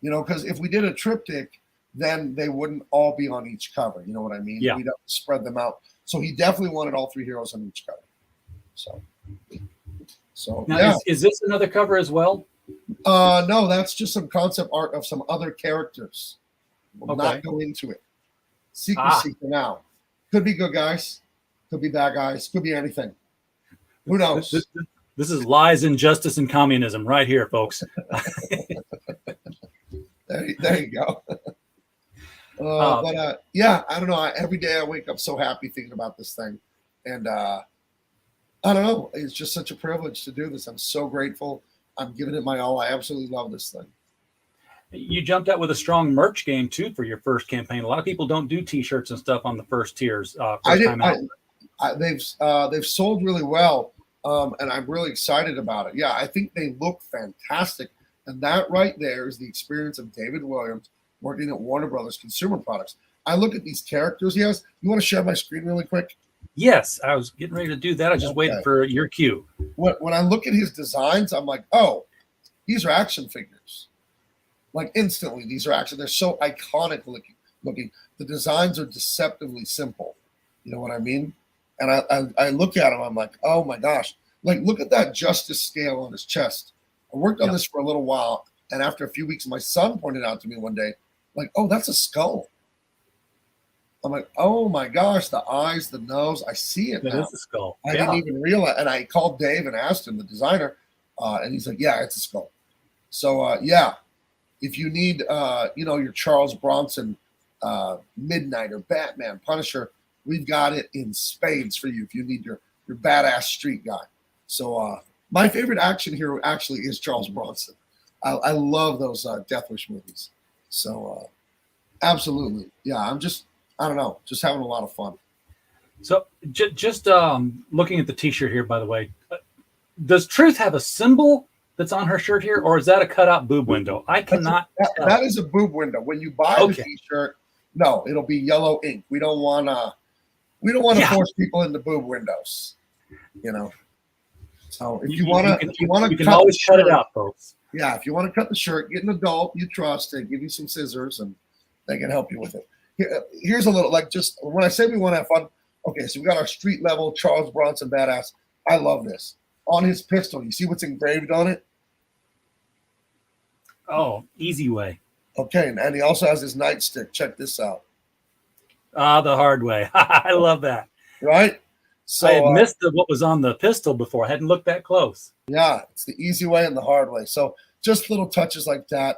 Because if we did a triptych, then they wouldn't all be on each cover. You know what I mean? Yeah. We'd have to spread them out. So he definitely wanted all 3 heroes on each cover. So now, yeah. Is this another cover as well? No, that's just some concept art of some other characters. We'll not go into it. Secrecy for now. Could be good guys. Could be bad guys. Could be anything. Who knows? This is lies, injustice, and communism right here, folks. There you go. But yeah, I don't know. Every day I wake up so happy thinking about this thing. And I don't know. It's just such a privilege to do this. I'm so grateful. I'm giving it my all. I absolutely love this thing. You jumped out with a strong merch game, too, for your first campaign. A lot of people don't do T-shirts and stuff on the first tiers. They've sold really well, and I'm really excited about it. Yeah, I think they look fantastic. And that right there is the experience of David Williams working at Warner Brothers Consumer Products. I look at these characters he has. You want to share my screen really quick? Yes, I was getting ready to do that. I just waited for your cue. When I look at his designs, I'm like, oh, these are action figures. Like instantly, these are action. They're so iconic looking. The designs are deceptively simple. You know what I mean? And I look at him, I'm like, oh my gosh. Like, look at that justice scale on his chest. I worked on this for a little while, and after a few weeks, my son pointed out to me one day, like, oh, that's a skull. I'm like, oh my gosh, the eyes, the nose, I see it now. That is a skull. I didn't even realize. And I called Dave and asked him, the designer, and he's like, yeah, it's a skull. So, yeah, if you need, your Charles Bronson Midnight or Batman, Punisher, we've got it in spades for you if you need your badass street guy. So my favorite action hero actually is Charles Bronson. I love those Death Wish movies. So absolutely. Yeah, I don't know, just having a lot of fun. So just looking at the T-shirt here, by the way, does Truth have a symbol that's on her shirt here, or is that a cutout boob window? I cannot tell. That is a boob window. When you buy the T-shirt, no, it'll be yellow ink. We don't want to force people into boob windows, So if you want to, you can always cut it out, folks. Yeah, if you want to cut the shirt, get an adult you trust and give you some scissors, and they can help you with it. Here's a little, like, just when I say we want to have fun. Okay, so we got our street level Charles Bronson badass. I love this. On his pistol, you see what's engraved on it? Oh, easy way. Okay, and he also has his nightstick. Check this out. The hard way. I love that. right? So I had missed what was on the pistol before. I hadn't looked that close. yeah, it's the easy way and the hard way. So just little touches like that.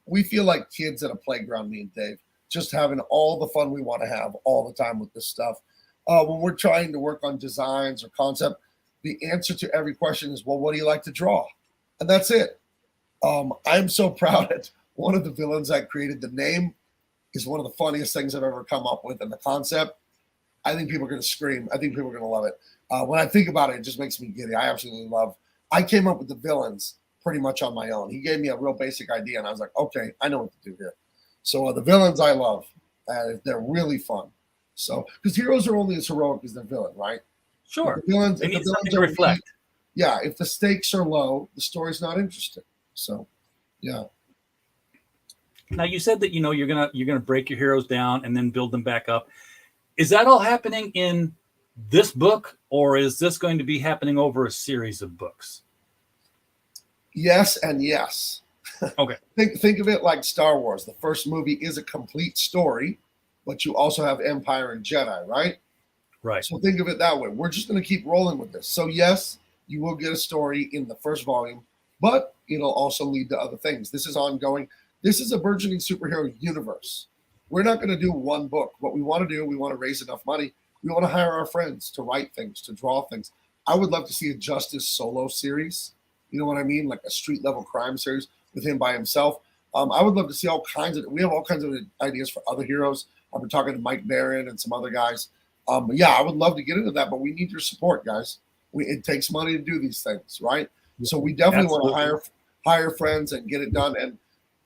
We feel like kids at a playground, me and Dave, just having all the fun we want to have all the time with this stuff. When we're trying to work on designs or concept, the answer to every question is, well, what do you like to draw? And that's it. I'm so proud that one of the villains I created, the name is one of the funniest things I've ever come up with. And the concept, I think people are going to scream. I think people are going to love it. When I think about it, it just makes me giddy. I absolutely love. I came up with the villains pretty much on my own. He gave me a real basic idea, and I was like, okay, I know what to do here. So the villains I love. They're really fun. So because heroes are only as heroic as their villain, right? Sure. The villains, They if need the something villains to are reflect. weak, yeah, if the stakes are low, the story's not interesting. So, yeah. Now you said that you're gonna break your heroes down and then build them back up. Is that all happening in this book, or is this going to be happening over a series of books? Yes and yes. Okay. Think of it like Star Wars. The first movie is a complete story, but you also have Empire and Jedi, right? Right. So think of it that way. We're just going to keep rolling with this. So yes, you will get a story in the first volume, but it'll also lead to other things. This is ongoing. This is a burgeoning superhero universe. We're not going to do one book. What we want to do, we want to raise enough money. We want to hire our friends to write things, to draw things. I would love to see a Justice solo series. You know what I mean? Like a street level crime series with him by himself. I would love to see we have all kinds of ideas for other heroes. I've been talking to Mike Barron and some other guys. Yeah, I would love to get into that, but we need your support, guys. It takes money to do these things, right? So we definitely want to hire friends and get it done. And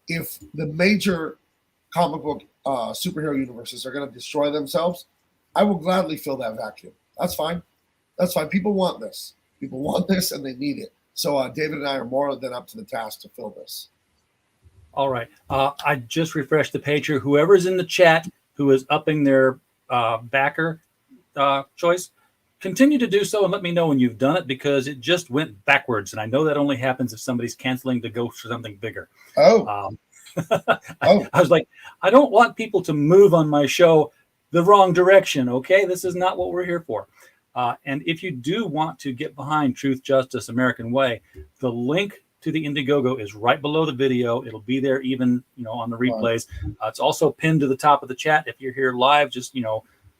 if the major comic book superhero universes are going to destroy themselves, I will gladly fill that vacuum. That's fine. That's fine. People want this. People want this, and they need it. So David and I are more than up to the task to fill this. All right. I just refreshed the page here. Whoever's in the chat who is upping their backer choice, continue to do so and let me know when you've done it, because it just went backwards. And I know that only happens if somebody's canceling to go for something bigger. Oh. I was like, I don't want people to move on my show the wrong direction. Okay. This is not what we're here for. And if you do want to get behind Truth, Justice, American Way, the link to the Indiegogo is right below the video. It'll be there even, on the replays. It's also pinned to the top of the chat. If you're here live, just,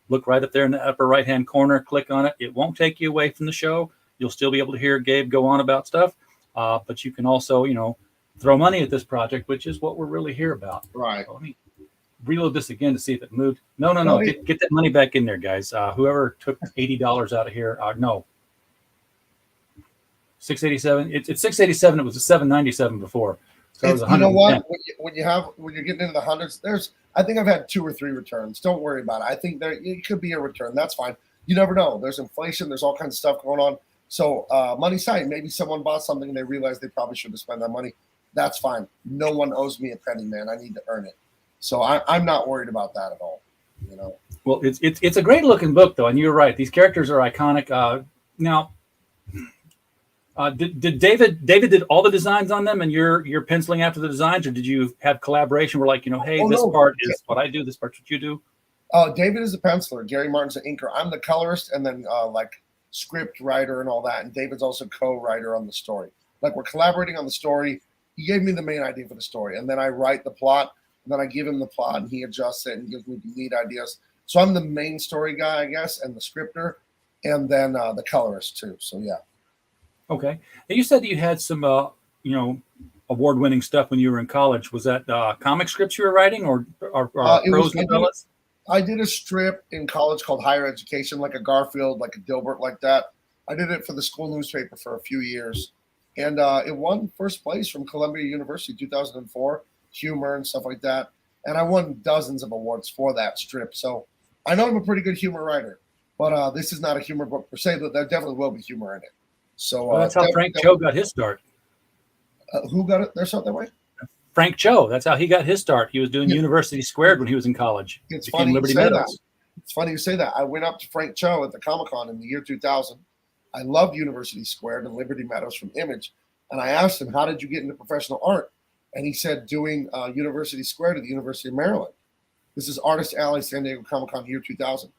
look right up there in the upper right-hand corner, click on it. It won't take you away from the show. You'll still be able to hear Gabe go on about stuff. But you can also, throw money at this project, which is what we're really here about. Right. So let me reload this again to see if it moved. No. Get that money back in there, guys. Whoever took $80 out of here, no. 687. It's 687. It was a 797 before. So it was 110. You know what? When you're getting into the hundreds, I think I've had 2 or 3 returns. Don't worry about it. I think it could be a return. That's fine. You never know. There's inflation. There's all kinds of stuff going on. So money aside, maybe someone bought something and they realized they probably should have spent that money. That's fine. No one owes me a penny, man. I need to earn it. So I'm not worried about that at all. Well, it's a great looking book though, and you're right. These characters are iconic. Now, did David did all the designs on them, and you're penciling after the designs, or did you have collaboration? Where like hey, this part is what I do, this part's what you do. David is a penciler. Gary Martin's an inker. I'm the colorist, and then like script writer and all that. And David's also co-writer on the story. Like we're collaborating on the story. He gave me the main idea for the story, and then I write the plot. And then I give him the plot, and he adjusts it and gives me neat ideas. So I'm the main story guy, I guess, and the scripter, and then the colorist too. So yeah. Okay. Now you said that you had some, award-winning stuff when you were in college. Was that comic scripts you were writing, or prose novellas? I did a strip in college called Higher Education, like a Garfield, like a Dilbert, like that. I did it for the school newspaper for a few years, and it won first place from Columbia University 2004. Humor and stuff like that, and I won dozens of awards for that strip. So I know I'm a pretty good humor writer, but this is not a humor book per se, but there definitely will be humor in it. So that's how Frank Cho got his start. Who got it? Their start that way? Frank Cho. That's how he got his start. He was doing University Squared when he was in college. It's funny you say that. It's funny you say that. I went up to Frank Cho at the Comic-Con in the year 2000. I loved University Squared and Liberty Meadows from Image, and I asked him, "How did you get into professional art?" And he said, doing University Squared at the University of Maryland. This is Artist Alley, San Diego Comic-Con, year 2000.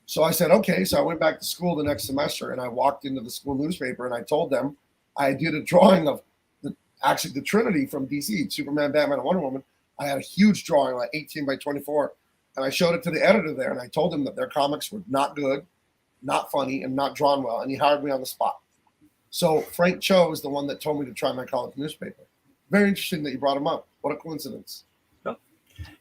So I said, okay. So I went back to school the next semester, and I walked into the school newspaper, and I told them I did a drawing of the Trinity from DC, Superman, Batman, and Wonder Woman. I had a huge drawing, like 18 by 24, and I showed it to the editor there, and I told him that their comics were not good, not funny, and not drawn well, and he hired me on the spot. So Frank Cho is the one that told me to try my college newspaper. Very interesting that you brought him up. What a coincidence.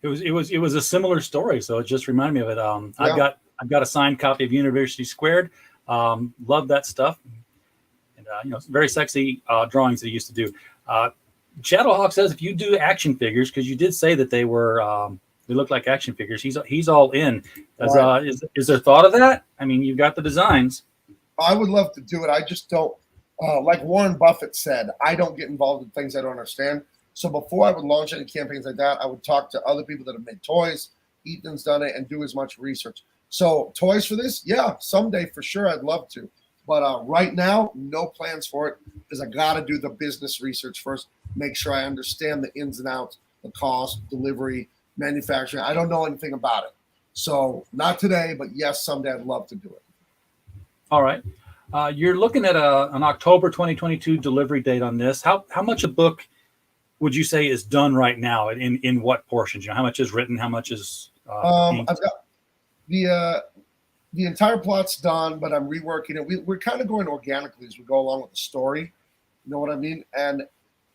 It was a similar story, so it just reminded me of it. I've got a signed copy of University Squared. Love that stuff, and very sexy drawings that he used to do. Shadowhawk says if you do action figures, because you did say that they were they look like action figures. He's all in. Is there thought of that? I mean, you've got the designs. I would love to do it. I just don't. Like Warren Buffett said, I don't get involved in things I don't understand. So before I would launch any campaigns like that, I would talk to other people that have made toys. Ethan's done it, and do as much research. So toys for this, yeah, someday for sure I'd love to. But right now, no plans for it because I got to do the business research first, make sure I understand the ins and outs, the cost, delivery, manufacturing. I don't know anything about it. So not today, but yes, someday I'd love to do it. All right. You're looking at an October 2022 delivery date on this. How much a book would you say is done right now? In what portions? How much is written? How much is I've got the entire plot's done, but I'm reworking it. We're kind of going organically as we go along with the story. You know what I mean? And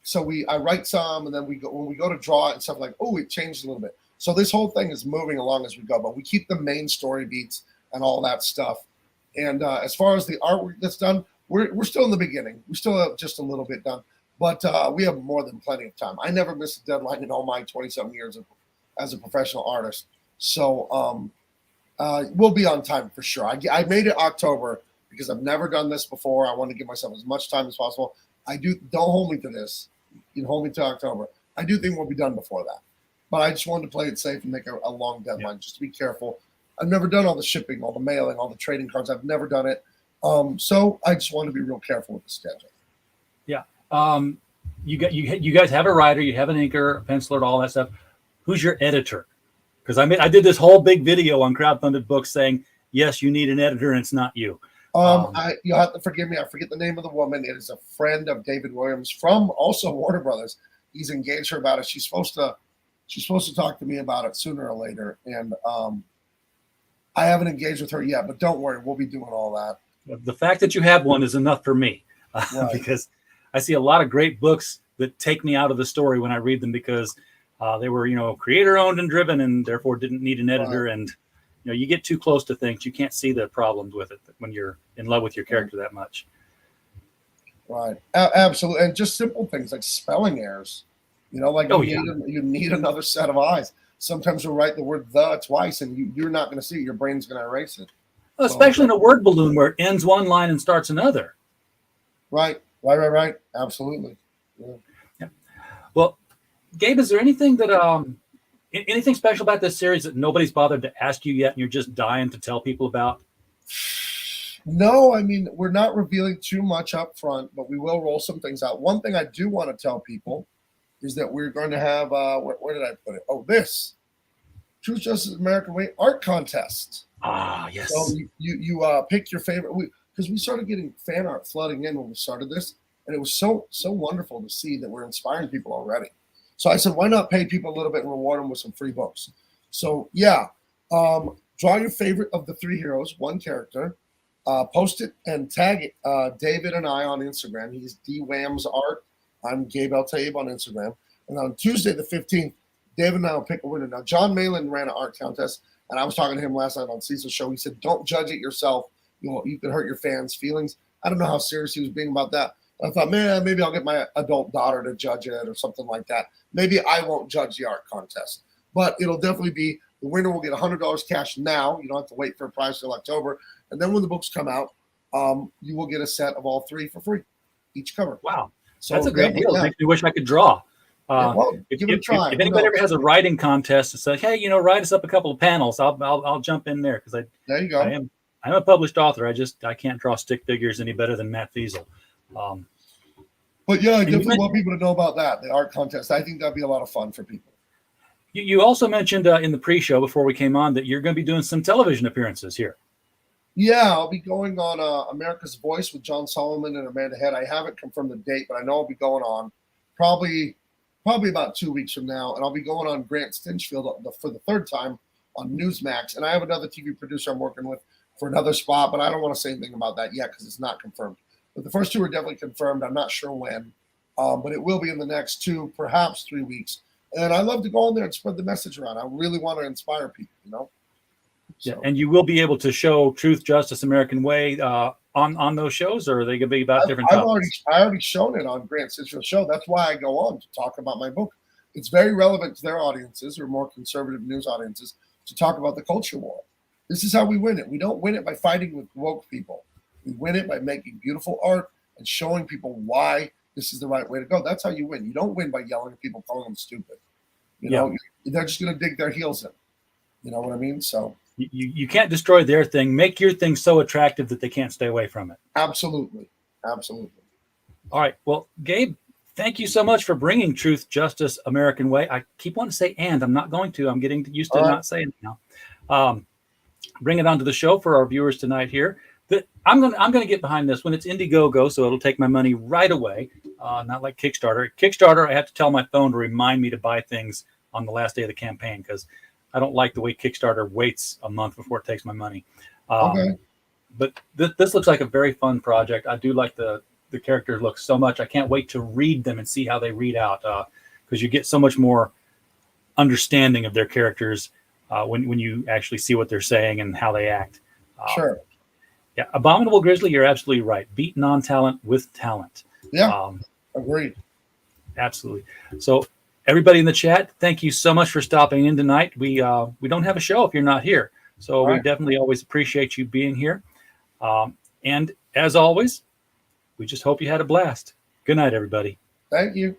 so I write some, and then when we go to draw it and stuff like, oh, it changed a little bit. So this whole thing is moving along as we go, but we keep the main story beats and all that stuff. And as far as the artwork that's done, we're still in the beginning. We still have just a little bit done, but we have more than plenty of time. I never missed a deadline in all my 20-something years as a professional artist. So we'll be on time for sure. I made it October because I've never done this before. I want to give myself as much time as possible. Don't hold me to this. You can hold me to October. I do think we'll be done before that. But I just wanted to play it safe and make a long deadline, just to be careful. I've never done all the shipping, all the mailing, all the trading cards. I've never done it. So I just want to be real careful with the schedule. Yeah. You guys have a writer, you have an inker, a penciler, all that stuff. Who's your editor? Because I did this whole big video on crowdfunded books saying, yes, you need an editor, and it's not you. You'll have to forgive me. I forget the name of the woman. It is a friend of David Williams from also Warner Brothers. He's engaged her about it. She's supposed to talk to me about it sooner or later. And I haven't engaged with her yet, but don't worry, we'll be doing all that. The fact that you have one is enough for me Right. because I see a lot of great books that take me out of the story when I read them because they were, creator owned and driven and therefore didn't need an editor. Right. And, you get too close to things. You can't see the problems with it when you're in love with your character that much. Right. Absolutely. And just simple things like spelling errors. You need another set of eyes. Sometimes you'll write the word "the" twice, and you're not going to see it. Your brain's going to erase it. Well, especially in a word balloon where it ends one line and starts another. Right. Absolutely. Yeah. Well, Gabe, is there anything that anything special about this series that nobody's bothered to ask you yet, and you're just dying to tell people about? No, I mean, we're not revealing too much up front, but we will roll some things out. One thing I do want to tell people is that we're going to have, where did I put it? Oh, this Truth, Justice, American Way art contest. Ah, yes. So you pick your favorite, because we started getting fan art flooding in when we started this, and it was so wonderful to see that we're inspiring people already. So I said, why not pay people a little bit and reward them with some free books? So yeah, draw your favorite of the three heroes, one character, post it and tag it, David and I on Instagram. He's DWAMS Art. I'm Gabe Eltaeb on Instagram. And on Tuesday the 15th, David and I will pick a winner. Now, John Malin ran an art contest, and I was talking to him last night on Cecil's show. He said, don't judge it yourself. You can hurt your fans' feelings. I don't know how serious he was being about that. I thought, man, maybe I'll get my adult daughter to judge it or something like that. Maybe I won't judge the art contest. But it'll definitely be, the winner will get $100 cash now. You don't have to wait for a prize till October. And then when the books come out, you will get a set of all three for free, each cover. Wow. So that's a great deal. It makes me wish I could draw. Give it a try. If anybody ever has a writing contest and says, hey, write us up a couple of panels, I'll jump in there because there you go. I'm a published author. I can't draw stick figures any better than Matt Fiesel. But yeah, I definitely want people to know about that, the art contest. I think that'd be a lot of fun for people. You also mentioned in the pre-show before we came on that you're going to be doing some television appearances here. Yeah, I'll be going on America's Voice with John Solomon and Amanda Head. I haven't confirmed the date, but I know I'll be going on probably about 2 weeks from now, and I'll be going on Grant Stinchfield for the third time on Newsmax. And I have another TV producer I'm working with for another spot, but I don't want to say anything about that yet because it's not confirmed. But the first two are definitely confirmed. I'm not sure when, but it will be in the next 2, perhaps 3 weeks. And I love to go on there and spread the message around. I really want to inspire people, you know? So. Yeah, and you will be able to show Truth, Justice, American Way on those shows, or are they going to be about different topics? I already shown it on Grant Stinchfield's show. That's why I go on to talk about my book. It's very relevant to their audiences or more conservative news audiences to talk about the culture war. This is how we win it. We don't win it by fighting with woke people. We win it by making beautiful art and showing people why this is the right way to go. That's how you win. You don't win by yelling at people, calling them stupid. You know, they're just going to dig their heels in. You know what I mean? So you can't destroy their thing. Make your thing so attractive that they can't stay away from it. Absolutely. Absolutely. All right. Well, Gabe, thank you so much for bringing Truth, Justice, American Way. I keep wanting to say and. I'm not going to. I'm getting used to not saying it now. Bring it onto the show for our viewers tonight here. I'm going to get behind this when it's Indiegogo, so it'll take my money right away. Not like Kickstarter. Kickstarter, I have to tell my phone to remind me to buy things on the last day of the campaign because I don't like the way Kickstarter waits a month before it takes my money. Okay. But this looks like a very fun project. I do like the characters look so much. I can't wait to read them and see how they read out because you get so much more understanding of their characters when you actually see what they're saying and how they act. Sure. Yeah, Abominable Grizzly, you're absolutely right. Beat non-talent with talent. Yeah, agreed. Absolutely. So everybody in the chat, thank you so much for stopping in tonight. We don't have a show if you're not here. So we definitely always appreciate you being here. And as always, we just hope you had a blast. Good night, everybody. Thank you.